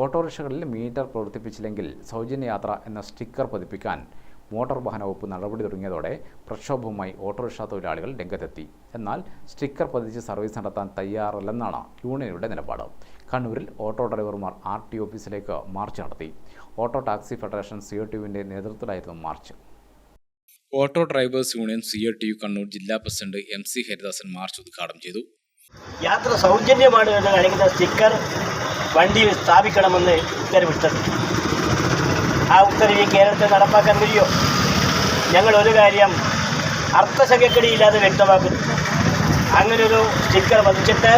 ഓട്ടോറിക്ഷകളിൽ metre പ്രവർത്തിപ്പിച്ചില്ലെങ്കിൽ സൗജന്യ യാത്ര എന്ന സ്റ്റിക്കർ പതിപ്പിക്കാൻ മോട്ടോർ വാഹന വകുപ്പ് നടപടി തുടങ്ങിയതോടെ പ്രക്ഷോഭവുമായി ഓട്ടോറിക്ഷ തൊഴിലാളികൾ രംഗത്തെത്തി. എന്നാൽ സ്റ്റിക്കർ പതിച്ച് സർവീസ് നടത്താൻ തയ്യാറല്ലെന്നാണ് യൂണിയനുകളുടെ നിലപാട്. കണ്ണൂരിൽ ഓട്ടോ ഡ്രൈവർമാർ RTO ഓഫീസിലേക്ക് മാർച്ച് നടത്തി. ഓട്ടോ ടാക്സി ഫെഡറേഷൻ COTUവിന്റെ നേതൃത്വത്തിലായിരുന്നു March. Auto drivers union COTU Kannur ജില്ലാ പ്രസിഡന്റ് MC ഹരിദാസൻ മാർച്ച് ഉദ്ഘാടനം ചെയ്തു. യാത്ര സൗജന്യമാണ് എന്ന് കാണിക്കുന്ന സ്റ്റിക്കർ വണ്ടിയിൽ സ്ഥാപിക്കണമെന്ന് ഉത്തരവിട്ടത്. ആ ഉത്തരവ് കേരളത്തിൽ നടപ്പാക്കാൻ കഴിയുമോ? ഞങ്ങൾ ഒരു കാര്യം അർത്ഥസംഖ്യക്കടിയില്ലാതെ വ്യക്തമാക്കുന്നു. അങ്ങനൊരു സ്റ്റിക്കർ പതിച്ചിട്ട്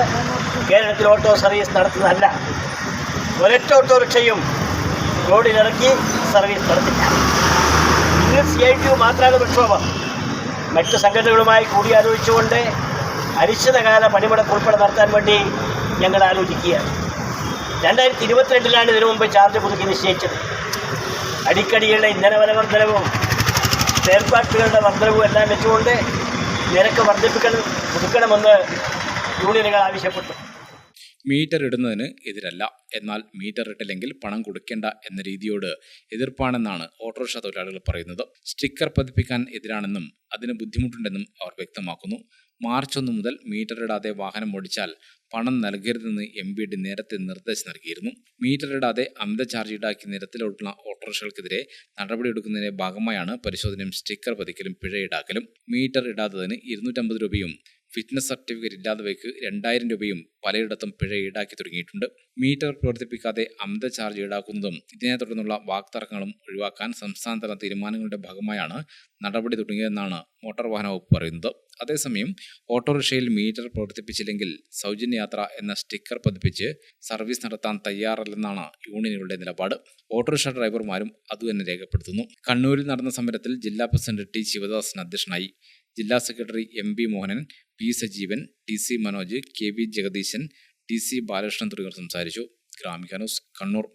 കേരളത്തിൽ ഓട്ടോ സർവീസ് നടത്തുന്നതല്ല. ഒരൊറ്റ ഓട്ടോറിക്ഷയും റോഡിലിറക്കി സർവീസ് നടത്തില്ല. ഇന്ന് CITU മാത്രമാണ് പ്രക്ഷോഭം. മറ്റ് സംഘടനകളുമായി കൂടിയാലോചിച്ചുകൊണ്ട് അനിശ്ചിതകാല പണിമുടക്ക് ഉൾപ്പെടെ നടത്താൻ വേണ്ടി ഞങ്ങൾ ആലോചിക്കുകയാണ്. 2022 ഇതിനു മുമ്പ് ചാർജ് പുതുക്കി നിശ്ചയിച്ചത്. അടിക്കടിയുള്ള ഇന്ധന വില വർധനവും സ്പെയർ പാർട്ടുകളുടെ വർധനവും എല്ലാം വെച്ചുകൊണ്ട് നിരക്ക് പുതുക്കണമെന്ന് യൂണിയനുകൾ ആവശ്യപ്പെട്ടു. മീറ്റർ ഇടുന്നതിന് എതിരല്ല, എന്നാൽ മീറ്റർ ഇട്ടില്ലെങ്കിൽ പണം കൊടുക്കേണ്ട എന്ന രീതിയോട് എതിർപ്പാണെന്നാണ് ഓട്ടോറിക്ഷ തൊഴിലാളികൾ പറയുന്നത്. സ്റ്റിക്കർ പതിപ്പിക്കാൻ എതിരാണെന്നും അതിന് ബുദ്ധിമുട്ടുണ്ടെന്നും അവർ വ്യക്തമാക്കുന്നു. മാർച്ച് 1 മുതൽ മീറ്റർ ഇടാതെ വാഹനം ഓടിച്ചാൽ പണം നൽകരുതെന്ന് MBD നേരത്തെ നിർദ്ദേശം നൽകിയിരുന്നു. മീറ്റർ ഇടാതെ അമിത ചാർജ് ഈടാക്കി നിരത്തിലോട്ടുള്ള ഓട്ടോറിക്ഷകൾക്കെതിരെ നടപടിയെടുക്കുന്നതിന്റെ ഭാഗമായാണ് പരിശോധനയും സ്റ്റിക്കർ പതിക്കലും പിഴ ഈടാക്കലും. മീറ്റർ ഇടാത്തതിന് 250 രൂപയും ഫിറ്റ്നസ് സർട്ടിഫിക്കറ്റ് ഇല്ലാത്തവയ്ക്ക് 2000 രൂപയും പലയിടത്തും പിഴ ഈടാക്കി തുടങ്ങിയിട്ടുണ്ട്. മീറ്റർ പ്രവർത്തിപ്പിക്കാതെ അമിത ചാർജ് ഈടാക്കുന്നതും ഇതിനെ തുടർന്നുള്ള വാക്തർക്കങ്ങളും ഒഴിവാക്കാൻ സംസ്ഥാനതല തീരുമാനങ്ങളുടെ ഭാഗമായാണ് നടപടി തുടങ്ങിയതെന്നാണ് മോട്ടോർ വാഹന വകുപ്പ് പറയുന്നത്. അതേസമയം ഓട്ടോറിക്ഷയിൽ മീറ്റർ പ്രവർത്തിപ്പിച്ചില്ലെങ്കിൽ സൗജന്യ യാത്ര എന്ന സ്റ്റിക്കർ പതിപ്പിച്ച് സർവീസ് നടത്താൻ തയ്യാറല്ലെന്നാണ് യൂണിയനുകളുടെ നിലപാട്. ഓട്ടോറിക്ഷ ഡ്രൈവർമാരും അതുതന്നെ രേഖപ്പെടുത്തുന്നു. കണ്ണൂരിൽ നടന്ന സമരത്തിൽ ജില്ലാ പ്രസിഡന്റ് T ശിവദാസൻ അധ്യക്ഷനായി. ജില്ലാ secretary MB Mohanan, P Sajeevan, TC Manoj, KV ജഗദീശൻ, TC ബാലകൃഷ്ണൻ തുടങ്ങിയവർ സംസാരിച്ചു. ഗ്രാമിക ന്യൂസ്, കണ്ണൂർ.